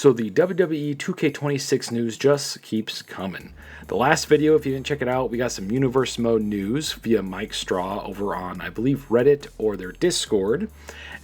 So the WWE 2K26 news just keeps coming. The last video, if you didn't check it out, we got some Universe Mode news via Mike Straw over on, I believe, Reddit or their Discord.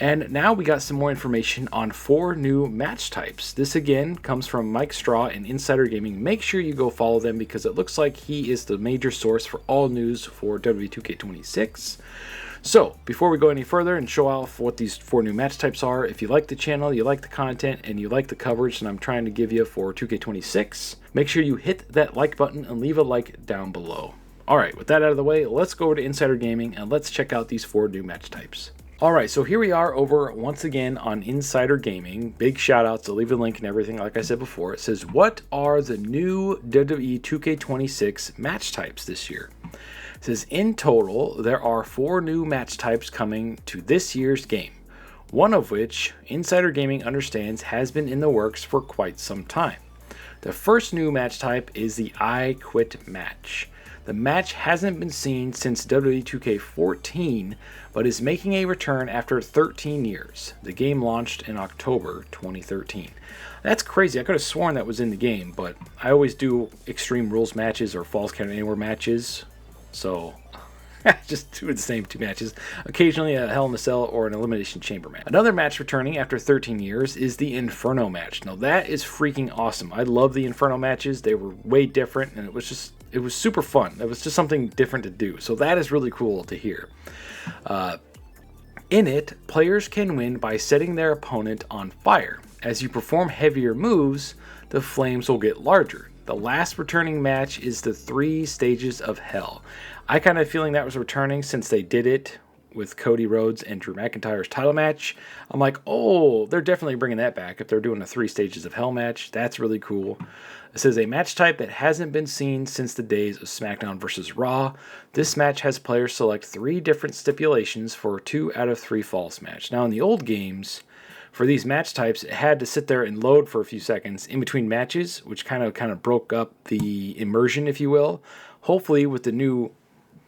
And now we got some more information on 4 new match types. This again comes from Mike Straw and Insider Gaming. Make sure you go follow them because it looks like he is the major source for all news for WWE 2K26. So, before we go any further and show off what these 4 new match types are, if you like the channel, you like the content, and you like the coverage that I'm trying to give you for 2K26, make sure you hit that like button and leave a like down below. Alright, with that out of the way, let's go over to Insider Gaming and let's check out these 4 new match types. Alright, so here we are over once again on Insider Gaming. Big shout outs, I'll leave the link and everything like I said before. It says, what are the new WWE 2K26 match types this year? It says, in total, there are 4 new match types coming to this year's game, one of which Insider Gaming understands has been in the works for quite some time. The first new match type is the I Quit match. The match hasn't been seen since WWE 2K14, but is making a return after 13 years. The game launched in October 2013. That's crazy. I could have sworn that was in the game, but I always do Extreme Rules matches or Falls Count Anywhere matches. So, just do the same 2 matches. Occasionally a Hell in a Cell or an Elimination Chamber match. Another match returning after 13 years is the Inferno match. Now that is freaking awesome. I love the Inferno matches. They were way different and it was super fun. It was just something different to do. So that is really cool to hear. In it, players can win by setting their opponent on fire. As you perform heavier moves, the flames will get larger. The last returning match is the 3 Stages of Hell. I kind of feeling that was returning since they did it with Cody Rhodes and Drew McIntyre's title match. I'm like, oh, they're definitely bringing that back if they're doing a 3 Stages of Hell match. That's really cool. This is a match type that hasn't been seen since the days of SmackDown vs. Raw. This match has players select 3 different stipulations for a 2 out of 3 falls match. Now in the old games, for these match types, it had to sit there and load for a few seconds in between matches, which kind of broke up the immersion, if you will. Hopefully, with the new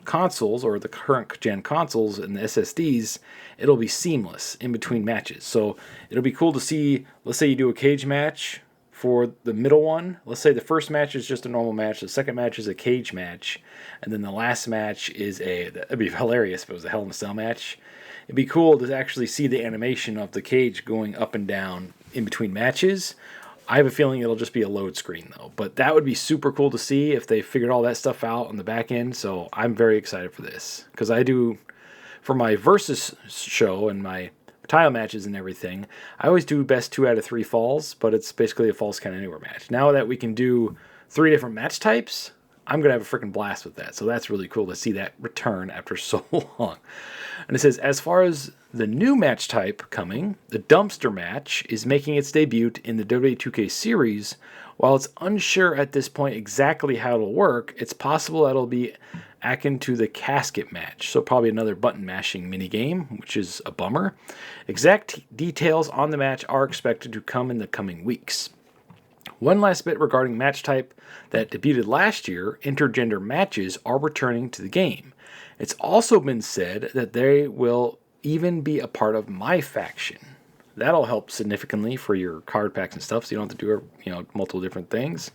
consoles or the current gen consoles and the SSDs, it'll be seamless in between matches. So it'll be cool to see. Let's say you do a cage match for the middle one. Let's say the first match is just a normal match, the second match is a cage match, and then the last match is it'd be hilarious if it was a Hell in a Cell match. It'd be cool to actually see the animation of the cage going up and down in between matches. I have a feeling it'll just be a load screen though, but that would be super cool to see if they figured all that stuff out on the back end. So I'm very excited for this because I do, for my Versus show and my title matches and everything, I always do best 2 out of 3 falls, but it's basically a Falls Count Anywhere match. Now that we can do 3 different match types, I'm going to have a freaking blast with that. So that's really cool to see that return after so long. And it says, as far as the new match type coming, the dumpster match is making its debut in the WWE 2K series. While it's unsure at this point exactly how it'll work, it's possible that it'll be akin to the casket match. So probably another button mashing minigame, which is a bummer. Exact details on the match are expected to come in the coming weeks. One last bit regarding match type that debuted last year, intergender matches are returning to the game. It's also been said that they will even be a part of MyFaction. That'll help significantly for your card packs and stuff, so you don't have to do multiple different things.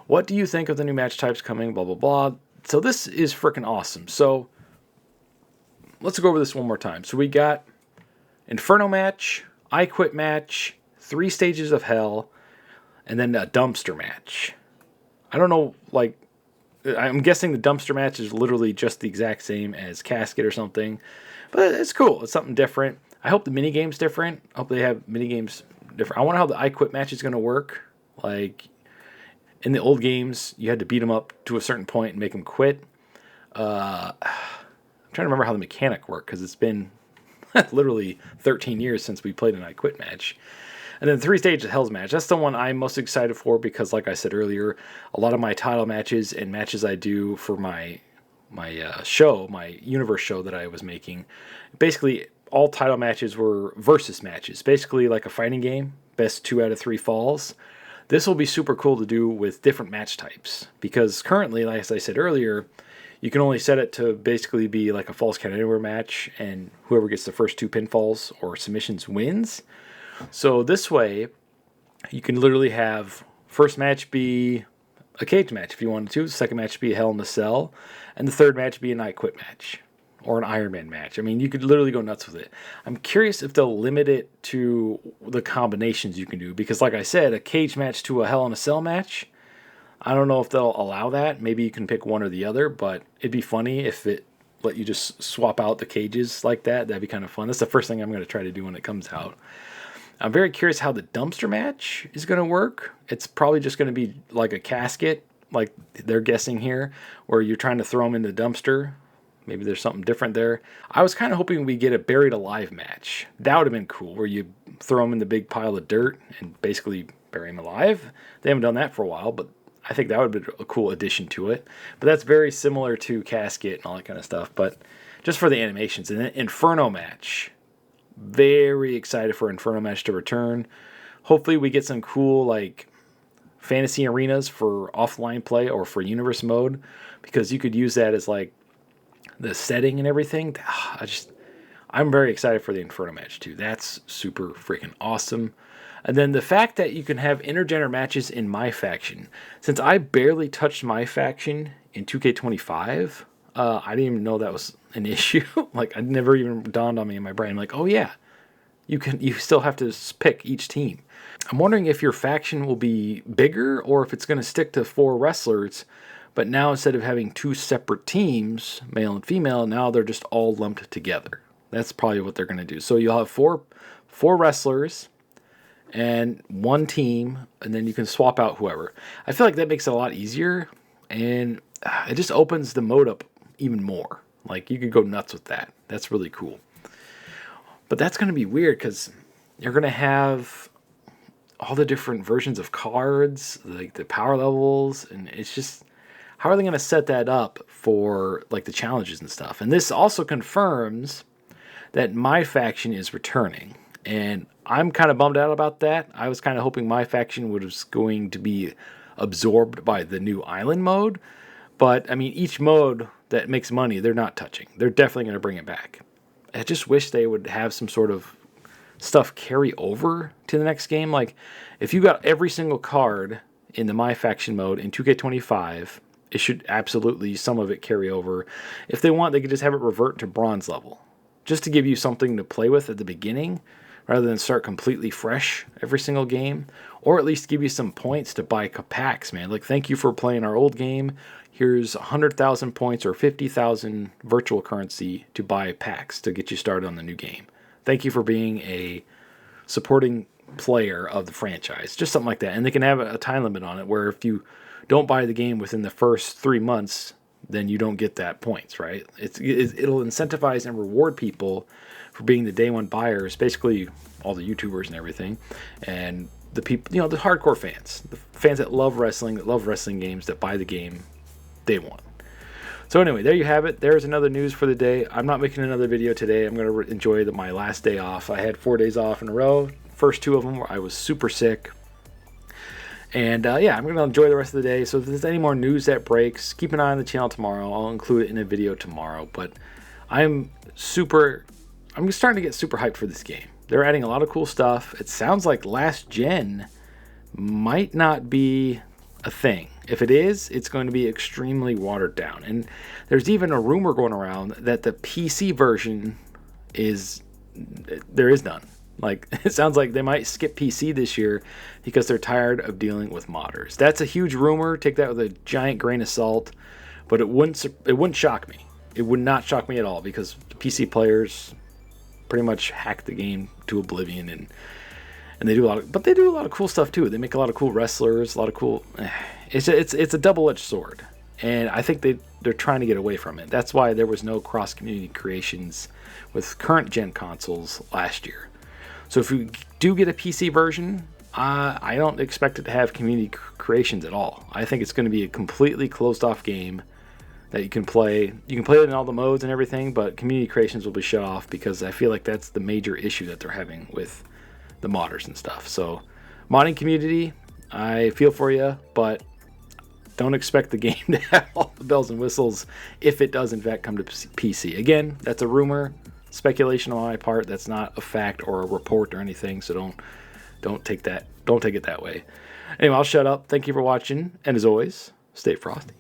What do you think of the new match types coming? Blah, blah, blah. So this is freaking awesome. So let's go over this one more time. So we got Inferno match, I Quit match, 3 Stages of Hell, and then a dumpster match. I don't know, I'm guessing the dumpster match is literally just the exact same as Casket or something. But it's cool. It's something different. I hope the minigame's different. I hope they have minigames different. I wonder how the I Quit match is going to work. Like, in the old games, you had to beat them up to a certain point and make them quit. I'm trying to remember how the mechanic worked, because it's been literally 13 years since we played an I Quit match. And then 3 Stages of Hell's match. That's the one I'm most excited for because, like I said earlier, a lot of my title matches and matches I do for my show, my Universe show that I was making, basically all title matches were versus matches. Basically like a fighting game, best 2 out of 3 falls. This will be super cool to do with different match types because currently, like I said earlier, you can only set it to basically be like a Falls Count Anywhere match, and whoever gets the first 2 pinfalls or submissions wins. So this way, You can literally have first match be a cage match if you wanted to, second match be a Hell in a Cell, and the third match be an I Quit match or an Iron Man match. I mean, you could literally go nuts with it. I'm curious if they'll limit it to the combinations you can do, because like I said, a cage match to a Hell in a Cell match, I don't know if they'll allow that. Maybe you can pick one or the other, but it'd be funny if it let you just swap out the cages like that. That'd be kind of fun. That's the first thing I'm going to try to do when it comes out. I'm very curious how the dumpster match is going to work. It's probably just going to be like a casket, like they're guessing here, where you're trying to throw them in the dumpster. Maybe there's something different there. I was kind of hoping we get a buried alive match. That would have been cool, where you throw them in the big pile of dirt and basically bury them alive. They haven't done that for a while, but I think that would be a cool addition to it. But that's very similar to casket and all that kind of stuff. But just for the animations. And then Inferno match. Very excited for Inferno match to return. Hopefully we get some cool like fantasy arenas for offline play or for universe mode, because you could use that as like the setting and everything. I'm very excited for the Inferno match too. That's super freaking awesome. And then the fact that you can have intergender matches in MyFaction. Since I barely touched MyFaction in 2K25, I didn't even know that was an issue. Like, it never even dawned on me in my brain. Like, oh yeah, you still have to pick each team. I'm wondering if your faction will be bigger or if it's going to stick to 4 wrestlers, but now instead of having 2 separate teams, male and female, now they're just all lumped together. That's probably what they're going to do. So you'll have four wrestlers and 1 team, and then you can swap out whoever. I feel like that makes it a lot easier, and it just opens the mode up even more. Like, you could go nuts with that. That's really cool. But that's going to be weird, because you're going to have all the different versions of cards, like the power levels, and it's just, how are they going to set that up for like the challenges and stuff? And this also confirms that MyFaction is returning, and I'm kind of bummed out about that. I was kind of hoping MyFaction was going to be absorbed by the new island mode, but I mean, each mode that makes money, they're not touching. They're definitely going to bring it back. I just wish they would have some sort of stuff carry over to the next game. Like, if you got every single card in the MyFaction mode in 2K25, it should absolutely, some of it, carry over. If they want, they could just have it revert to bronze level, just to give you something to play with at the beginning, rather than start completely fresh every single game, or at least give you some points to buy packs, man. Like, thank you for playing our old game. Here's 100,000 points or 50,000 virtual currency to buy packs to get you started on the new game. Thank you for being a supporting player of the franchise. Just something like that. And they can have a time limit on it, where if you don't buy the game within the first 3 months, then you don't get that points, right? It'll incentivize and reward people for being the day one buyers, basically all the YouTubers and everything, and the people, the hardcore fans, the fans that love wrestling games, that buy the game day one. So anyway, there you have it. There's another news for the day. I'm not making another video today. I'm going to enjoy my last day off. I had 4 days off in a row. First 2 of them where I was super sick. And yeah, I'm going to enjoy the rest of the day. So if there's any more news that breaks, keep an eye on the channel tomorrow. I'll include it in a video tomorrow. But I'm starting to get super hyped for this game. They're adding a lot of cool stuff. It sounds like last gen might not be a thing. If it is, it's going to be extremely watered down. And there's even a rumor going around that the PC version there is none. Like, it sounds like they might skip PC this year because they're tired of dealing with modders. That's a huge rumor. Take that with a giant grain of salt. But it wouldn't shock me. It would not shock me at all, because the PC players pretty much hack the game to oblivion, and they do a lot of cool stuff too. They make a lot of cool wrestlers, a lot of cool. It's a double-edged sword, and I think they're trying to get away from it. That's why there was no cross-community creations with current gen consoles last year. So if you do get a PC version, I don't expect it to have community creations at all. I think it's going to be a completely closed-off game that you can play. You can play it in all the modes and everything, but community creations will be shut off, because I feel like that's the major issue that they're having with the modders and stuff. So, modding community, I feel for you, but don't expect the game to have all the bells and whistles if it does in fact come to PC. Again, that's a rumor, speculation on my part. That's not a fact or a report or anything, so Don't take it that way. Anyway, I'll shut up. Thank you for watching, and as always, stay frosty.